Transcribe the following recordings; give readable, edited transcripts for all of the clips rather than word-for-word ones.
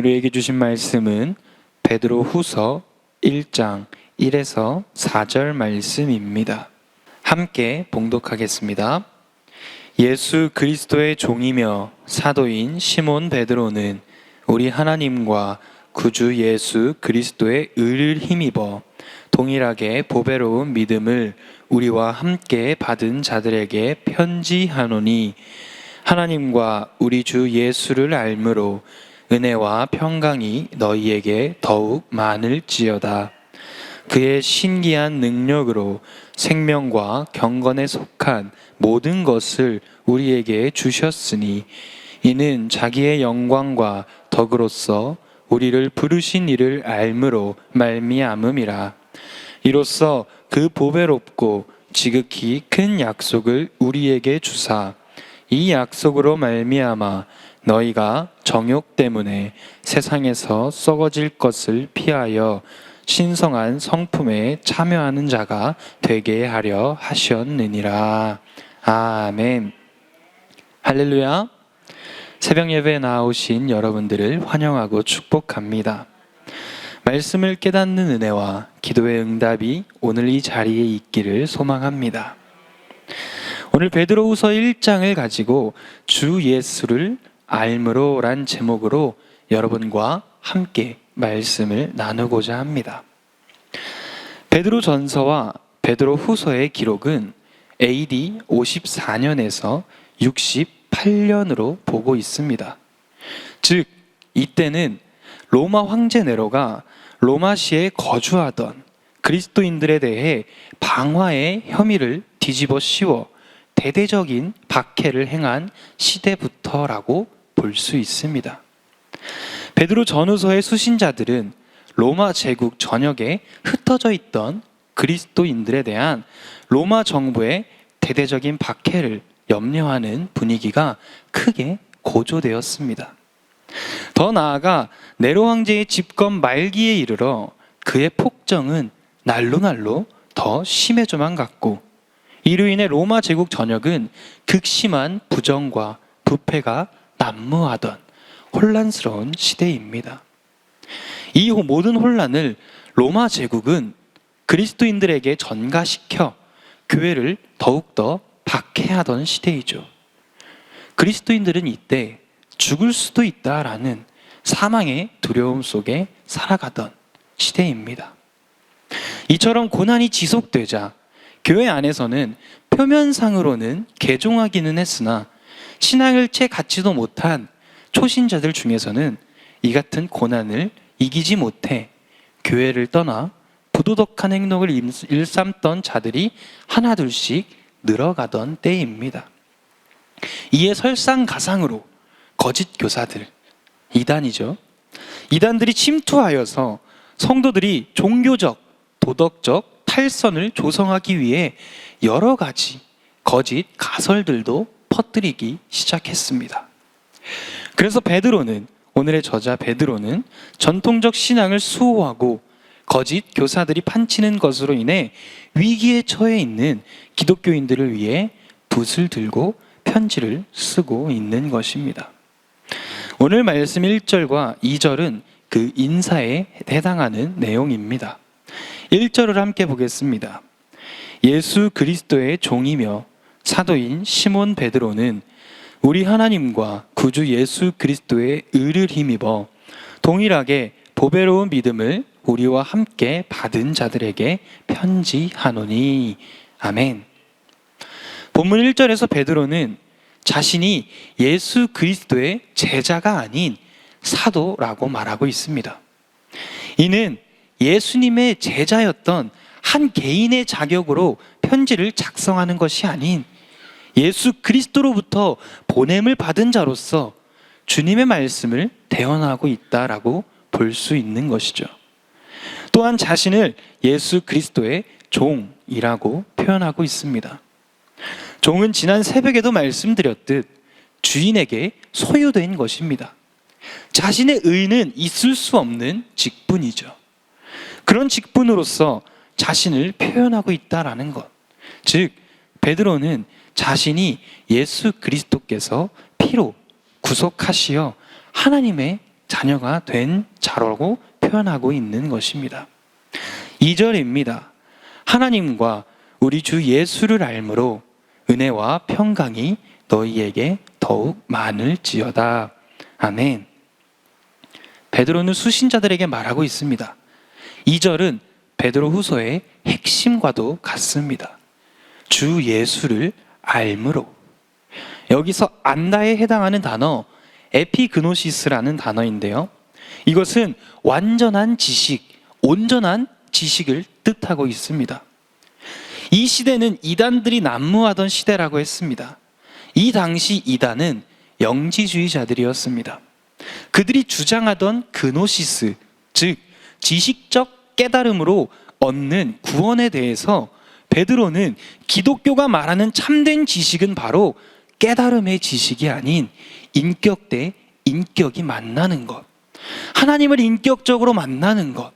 우리에게 주신 말씀은 베드로 후서 1장 1에서 4절 말씀입니다. 함께 봉독하겠습니다. 예수 그리스도의 종이며 사도인 시몬 베드로는 우리 하나님과 구주 예수 그리스도의 의를 힘입어 동일하게 보배로운 믿음을 우리와 함께 받은 자들에게 편지하노니, 하나님과 우리 주 예수를 알므로 은혜와 평강이 너희에게 더욱 많을지어다. 그의 신기한 능력으로 생명과 경건에 속한 모든 것을 우리에게 주셨으니, 이는 자기의 영광과 덕으로서 우리를 부르신 이를 알므로 말미암음이라. 이로써 그 보배롭고 지극히 큰 약속을 우리에게 주사, 이 약속으로 말미암아 너희가 정욕 때문에 세상에서 썩어질 것을 피하여 신성한 성품에 참여하는 자가 되게 하려 하셨느니라. 아멘. 할렐루야. 새벽 예배에 나오신 여러분들을 환영하고 축복합니다. 말씀을 깨닫는 은혜와 기도의 응답이 오늘 이 자리에 있기를 소망합니다. 오늘 베드로후서 1장을 가지고 주 예수를 알므로란 제목으로 여러분과 함께 말씀을 나누고자 합니다. 베드로전서와 베드로후서의 기록은 AD 54년에서 68년으로 보고 있습니다. 즉, 이때는 로마 황제 네로가 로마시에 거주하던 그리스도인들에 대해 방화의 혐의를 뒤집어 씌워 대대적인 박해를 행한 시대부터라고 볼 수 있습니다. 베드로 전후서의 수신자들은 로마 제국 전역에 흩어져 있던 그리스도인들에 대한 로마 정부의 대대적인 박해를 염려하는 분위기가 크게 고조되었습니다. 더 나아가 네로 황제의 집권 말기에 이르러 그의 폭정은 날로 더 심해져만 갔고, 이로 인해 로마 제국 전역은 극심한 부정과 부패가 난무하던 혼란스러운 시대입니다. 이 모든 혼란을 로마 제국은 그리스도인들에게 전가시켜 교회를 더욱더 박해하던 시대이죠. 그리스도인들은 이때 죽을 수도 있다라는 사망의 두려움 속에 살아가던 시대입니다. 이처럼 고난이 지속되자 교회 안에서는 표면상으로는 개종하기는 했으나 신앙을 채 갖지도 못한 초신자들 중에서는 이 같은 고난을 이기지 못해 교회를 떠나 부도덕한 행동을 일삼던 자들이 하나둘씩 늘어가던 때입니다. 이에 설상가상으로 거짓 교사들, 이단이죠. 이단들이 침투하여서 성도들이 종교적, 도덕적 탈선을 조성하기 위해 여러 가지 거짓 가설들도 퍼뜨리기 시작했습니다. 그래서 베드로는, 오늘의 저자 베드로는 전통적 신앙을 수호하고 거짓 교사들이 판치는 것으로 인해 위기에 처해 있는 기독교인들을 위해 붓을 들고 편지를 쓰고 있는 것입니다. 오늘 말씀 1절과 2절은 그 인사에 해당하는 내용입니다. 1절을 함께 보겠습니다. 예수 그리스도의 종이며 사도인 시몬 베드로는 우리 하나님과 구주 예수 그리스도의 의를 힘입어 동일하게 보배로운 믿음을 우리와 함께 받은 자들에게 편지하노니. 아멘. 본문 1절에서 베드로는 자신이 예수 그리스도의 제자가 아닌 사도라고 말하고 있습니다. 이는 예수님의 제자였던 한 개인의 자격으로 편지를 작성하는 것이 아닌 예수 그리스도로부터 보냄을 받은 자로서 주님의 말씀을 대언하고 있다라고 볼 수 있는 것이죠. 또한 자신을 예수 그리스도의 종이라고 표현하고 있습니다. 종은 지난 새벽에도 말씀드렸듯 주인에게 소유된 것입니다. 자신의 의는 있을 수 없는 직분이죠. 그런 직분으로서 자신을 표현하고 있다라는 것. 즉, 베드로는 자신이 예수 그리스도께서 피로 구속하시어 하나님의 자녀가 된 자라고 표현하고 있는 것입니다. 2절입니다. 하나님과 우리 주 예수를 알므로 은혜와 평강이 너희에게 더욱 많을지어다. 아멘. 베드로는 수신자들에게 말하고 있습니다. 2절은 베드로 후서의 핵심과도 같습니다. 주 예수를 알므로. 여기서 안다에 해당하는 단어 에피그노시스라는 단어인데요. 이것은 완전한 지식, 온전한 지식을 뜻하고 있습니다. 이 시대는 이단들이 난무하던 시대라고 했습니다. 이 당시 이단은 영지주의자들이었습니다. 그들이 주장하던 그노시스, 즉 지식적 깨달음으로 얻는 구원에 대해서 베드로는 기독교가 말하는 참된 지식은 바로 깨달음의 지식이 아닌 인격 대 인격이 만나는 것, 하나님을 인격적으로 만나는 것,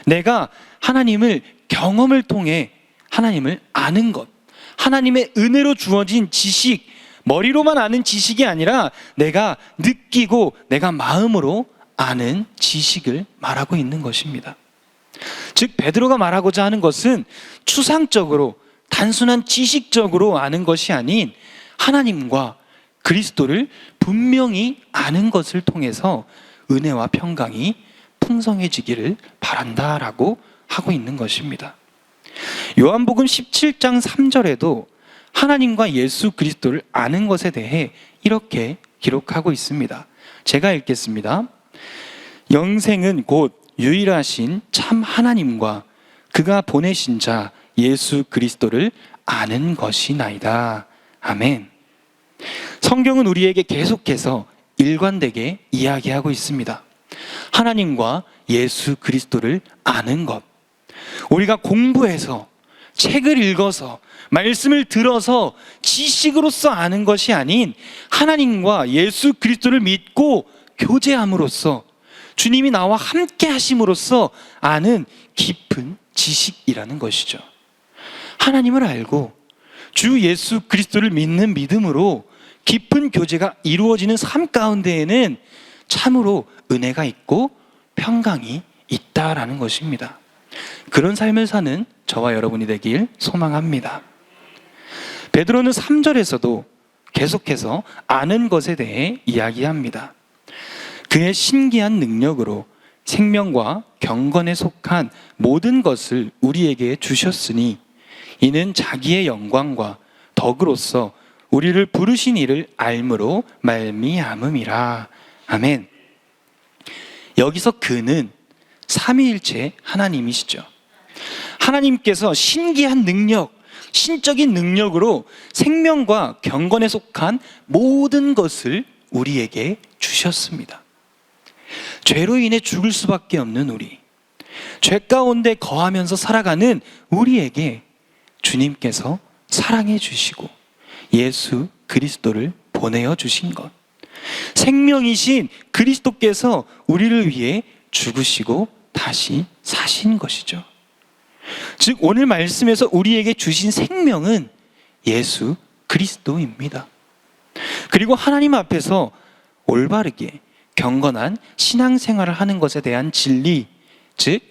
내가 하나님을 경험을 통해 하나님을 아는 것, 하나님의 은혜로 주어진 지식, 머리로만 아는 지식이 아니라 내가 느끼고 내가 마음으로 아는 지식을 말하고 있는 것입니다. 즉 베드로가 말하고자 하는 것은 추상적으로 단순한 지식적으로 아는 것이 아닌 하나님과 그리스도를 분명히 아는 것을 통해서 은혜와 평강이 풍성해지기를 바란다라고 하고 있는 것입니다. 요한복음 17장 3절에도 하나님과 예수 그리스도를 아는 것에 대해 이렇게 기록하고 있습니다. 제가 읽겠습니다. 영생은 곧 유일하신 참 하나님과 그가 보내신 자 예수 그리스도를 아는 것이나이다. 아멘. 성경은 우리에게 계속해서 일관되게 이야기하고 있습니다. 하나님과 예수 그리스도를 아는 것. 우리가 공부해서 책을 읽어서 말씀을 들어서 지식으로서 아는 것이 아닌 하나님과 예수 그리스도를 믿고 교제함으로써 주님이 나와 함께 하심으로써 아는 깊은 지식이라는 것이죠. 하나님을 알고 주 예수 그리스도를 믿는 믿음으로 깊은 교제가 이루어지는 삶 가운데에는 참으로 은혜가 있고 평강이 있다라는 것입니다. 그런 삶을 사는 저와 여러분이 되길 소망합니다. 베드로는 3절에서도 계속해서 아는 것에 대해 이야기합니다. 그의 신기한 능력으로 생명과 경건에 속한 모든 것을 우리에게 주셨으니 이는 자기의 영광과 덕으로서 우리를 부르신 이를 알므로 말미암음이라. 아멘. 여기서 그는 삼위일체 하나님이시죠. 하나님께서 신기한 능력, 신적인 능력으로 생명과 경건에 속한 모든 것을 우리에게 주셨습니다. 죄로 인해 죽을 수밖에 없는 우리, 죄 가운데 거하면서 살아가는 우리에게 주님께서 사랑해 주시고 예수 그리스도를 보내어 주신 것, 생명이신 그리스도께서 우리를 위해 죽으시고 다시 사신 것이죠. 즉 오늘 말씀에서 우리에게 주신 생명은 예수 그리스도입니다. 그리고 하나님 앞에서 올바르게 경건한 신앙생활을 하는 것에 대한 진리, 즉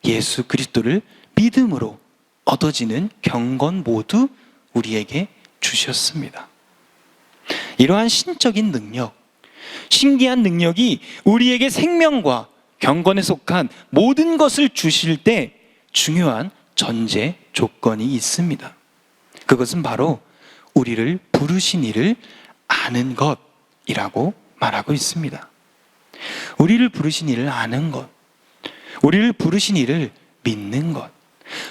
예수 그리스도를 믿음으로 얻어지는 경건 모두 우리에게 주셨습니다. 이러한 신적인 능력, 신기한 능력이 우리에게 생명과 경건에 속한 모든 것을 주실 때 중요한 전제 조건이 있습니다. 그것은 바로 우리를 부르신 이를 아는 것이라고 말하고 있습니다. 우리를 부르신 이를 아는 것, 우리를 부르신 이를 믿는 것,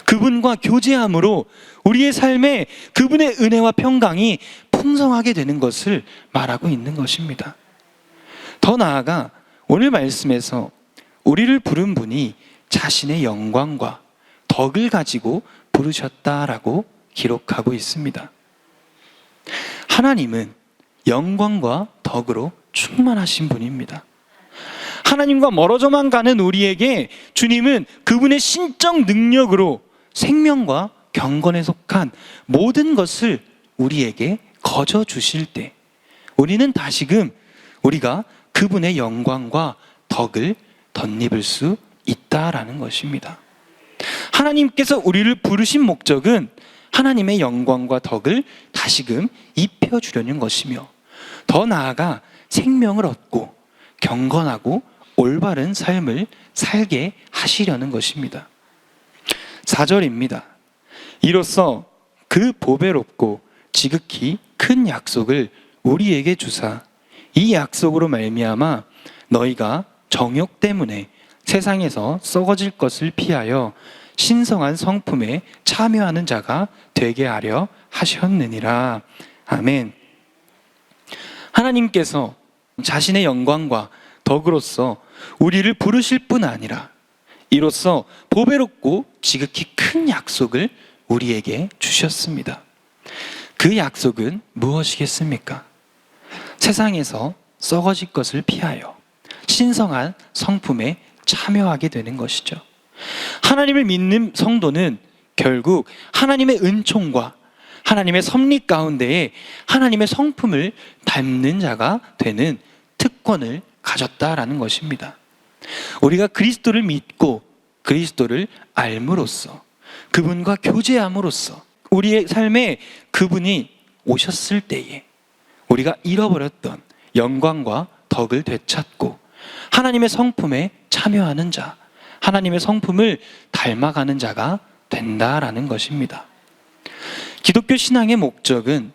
그분과 교제함으로 우리의 삶에 그분의 은혜와 평강이 풍성하게 되는 것을 말하고 있는 것입니다. 더 나아가 오늘 말씀에서 우리를 부른 분이 자신의 영광과 덕을 가지고 부르셨다라고 기록하고 있습니다. 하나님은 영광과 덕으로 충만하신 분입니다. 하나님과 멀어져만 가는 우리에게 주님은 그분의 신적 능력으로 생명과 경건에 속한 모든 것을 우리에게 거저 주실 때 우리는 다시금 우리가 그분의 영광과 덕을 덧입을 수 있다라는 것입니다. 하나님께서 우리를 부르신 목적은 하나님의 영광과 덕을 다시금 입혀주려는 것이며, 더 나아가 생명을 얻고 경건하고 올바른 삶을 살게 하시려는 것입니다. 4절입니다. 이로써 그 보배롭고 지극히 큰 약속을 우리에게 주사 이 약속으로 말미암아 너희가 정욕 때문에 세상에서 썩어질 것을 피하여 신성한 성품에 참여하는 자가 되게 하려 하셨느니라. 아멘. 하나님께서 자신의 영광과 덕으로서 우리를 부르실 뿐 아니라 이로써 보배롭고 지극히 큰 약속을 우리에게 주셨습니다. 그 약속은 무엇이겠습니까? 세상에서 썩어질 것을 피하여 신성한 성품에 참여하게 되는 것이죠. 하나님을 믿는 성도는 결국 하나님의 은총과 하나님의 섭리 가운데에 하나님의 성품을 닮는 자가 되는 특권을 가졌다라는 것입니다. 우리가 그리스도를 믿고 그리스도를 알므로써, 그분과 교제함으로써 우리의 삶에 그분이 오셨을 때에 우리가 잃어버렸던 영광과 덕을 되찾고 하나님의 성품에 참여하는 자, 하나님의 성품을 닮아가는 자가 된다라는 것입니다. 기독교 신앙의 목적은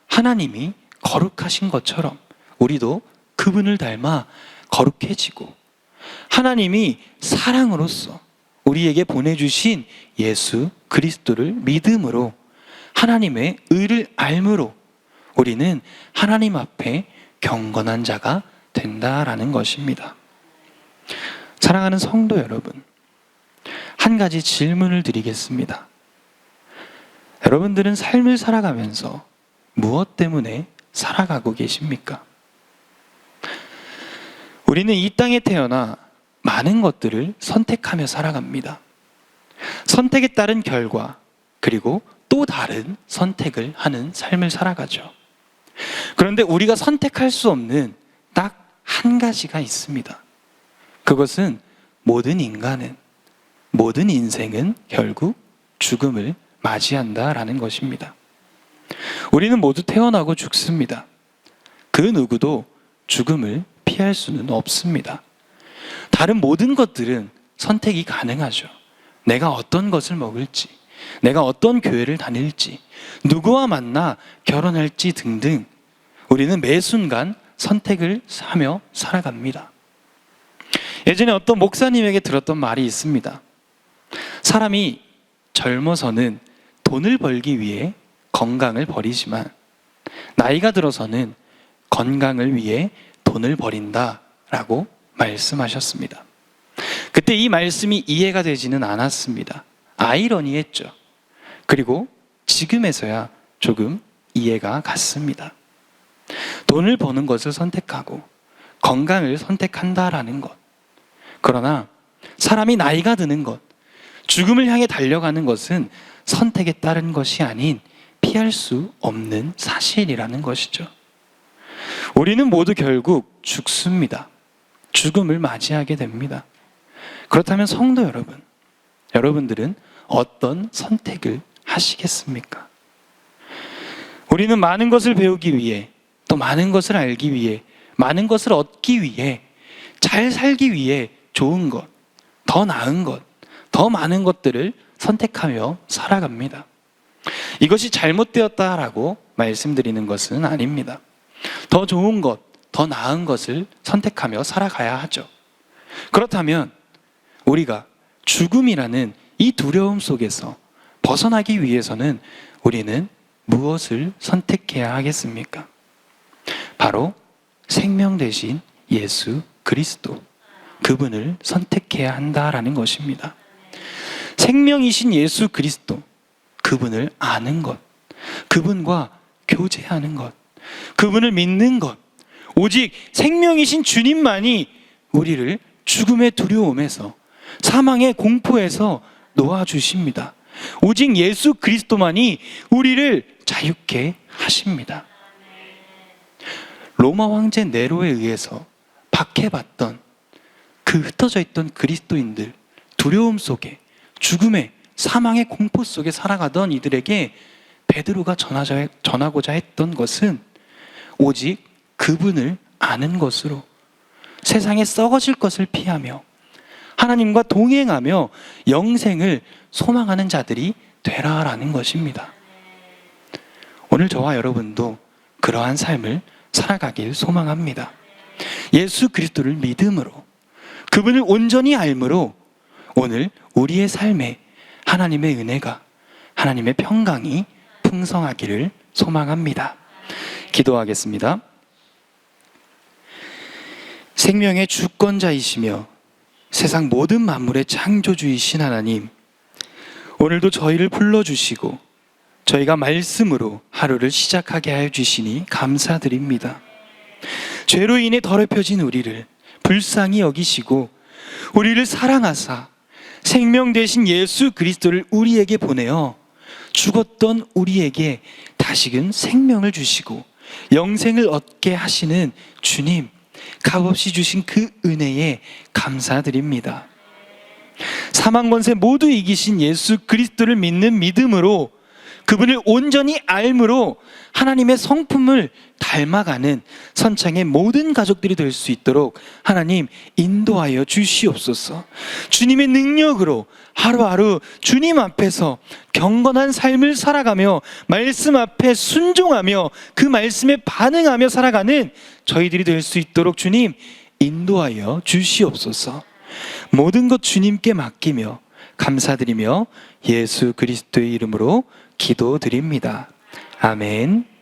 하나님이 거룩하신 것처럼 우리도 그분을 닮아 거룩해지고, 하나님이 사랑으로서 우리에게 보내주신 예수 그리스도를 믿음으로 하나님의 의를 알므로 우리는 하나님 앞에 경건한 자가 된다라는 것입니다. 사랑하는 성도 여러분, 한 가지 질문을 드리겠습니다. 여러분들은 삶을 살아가면서 무엇 때문에 살아가고 계십니까? 우리는 이 땅에 태어나 많은 것들을 선택하며 살아갑니다. 선택에 따른 결과, 그리고 또 다른 선택을 하는 삶을 살아가죠. 그런데 우리가 선택할 수 없는 딱 한 가지가 있습니다. 그것은 모든 인간은, 모든 인생은 결국 죽음을 맞이한다라는 것입니다. 우리는 모두 태어나고 죽습니다. 그 누구도 죽음을 피할 수는 없습니다. 다른 모든 것들은 선택이 가능하죠. 내가 어떤 것을 먹을지, 내가 어떤 교회를 다닐지, 누구와 만나 결혼할지 등등 우리는 매 순간 선택을 하며 살아갑니다. 예전에 어떤 목사님에게 들었던 말이 있습니다. 사람이 젊어서는 돈을 벌기 위해 건강을 버리지만 나이가 들어서는 건강을 위해 돈을 버린다라고 말씀하셨습니다. 그때 이 말씀이 이해가 되지는 않았습니다. 아이러니했죠. 그리고 지금에서야 조금 이해가 갔습니다. 돈을 버는 것을 선택하고 건강을 선택한다라는 것. 그러나 사람이 나이가 드는 것, 죽음을 향해 달려가는 것은 선택에 따른 것이 아닌 피할 수 없는 사실이라는 것이죠. 우리는 모두 결국 죽습니다. 죽음을 맞이하게 됩니다. 그렇다면 성도 여러분, 여러분들은 어떤 선택을 하시겠습니까? 우리는 많은 것을 배우기 위해, 또 많은 것을 알기 위해, 많은 것을 얻기 위해, 잘 살기 위해 좋은 것, 더 나은 것, 더 많은 것들을 선택하며 살아갑니다. 이것이 잘못되었다라고 말씀드리는 것은 아닙니다. 더 좋은 것, 더 나은 것을 선택하며 살아가야 하죠. 그렇다면 우리가 죽음이라는 이 두려움 속에서 벗어나기 위해서는 우리는 무엇을 선택해야 하겠습니까? 바로 생명 되신 예수 그리스도, 그분을 선택해야 한다라는 것입니다. 생명이신 예수 그리스도, 그분을 아는 것, 그분과 교제하는 것, 그분을 믿는 것, 오직 생명이신 주님만이 우리를 죽음의 두려움에서, 사망의 공포에서 놓아주십니다. 오직 예수 그리스도만이 우리를 자유케 하십니다. 로마 황제 네로에 의해서 박해받던 그 흩어져 있던 그리스도인들, 두려움 속에, 죽음의, 사망의 공포 속에 살아가던 이들에게 베드로가 전하고자 했던 것은 오직 그분을 아는 것으로 세상에 썩어질 것을 피하며 하나님과 동행하며 영생을 소망하는 자들이 되라라는 것입니다. 오늘 저와 여러분도 그러한 삶을 살아가길 소망합니다. 예수 그리스도를 믿음으로, 그분을 온전히 알므로 오늘 우리의 삶에 하나님의 은혜가, 하나님의 평강이 풍성하기를 소망합니다. 기도하겠습니다. 생명의 주권자이시며 세상 모든 만물의 창조주이신 하나님, 오늘도 저희를 불러주시고 저희가 말씀으로 하루를 시작하게 하여 주시니 감사드립니다. 죄로 인해 더럽혀진 우리를 불쌍히 여기시고 우리를 사랑하사 생명 되신 예수 그리스도를 우리에게 보내어 죽었던 우리에게 다시금 생명을 주시고 영생을 얻게 하시는 주님, 값없이 주신 그 은혜에 감사드립니다. 사망 권세 모두 이기신 예수 그리스도를 믿는 믿음으로, 그분을 온전히 알므로 하나님의 성품을 닮아가는 선창의 모든 가족들이 될 수 있도록 하나님 인도하여 주시옵소서. 주님의 능력으로 하루하루 주님 앞에서 경건한 삶을 살아가며 말씀 앞에 순종하며 그 말씀에 반응하며 살아가는 저희들이 될 수 있도록 주님 인도하여 주시옵소서. 모든 것 주님께 맡기며 감사드리며 예수 그리스도의 이름으로 기도드립니다. 아멘.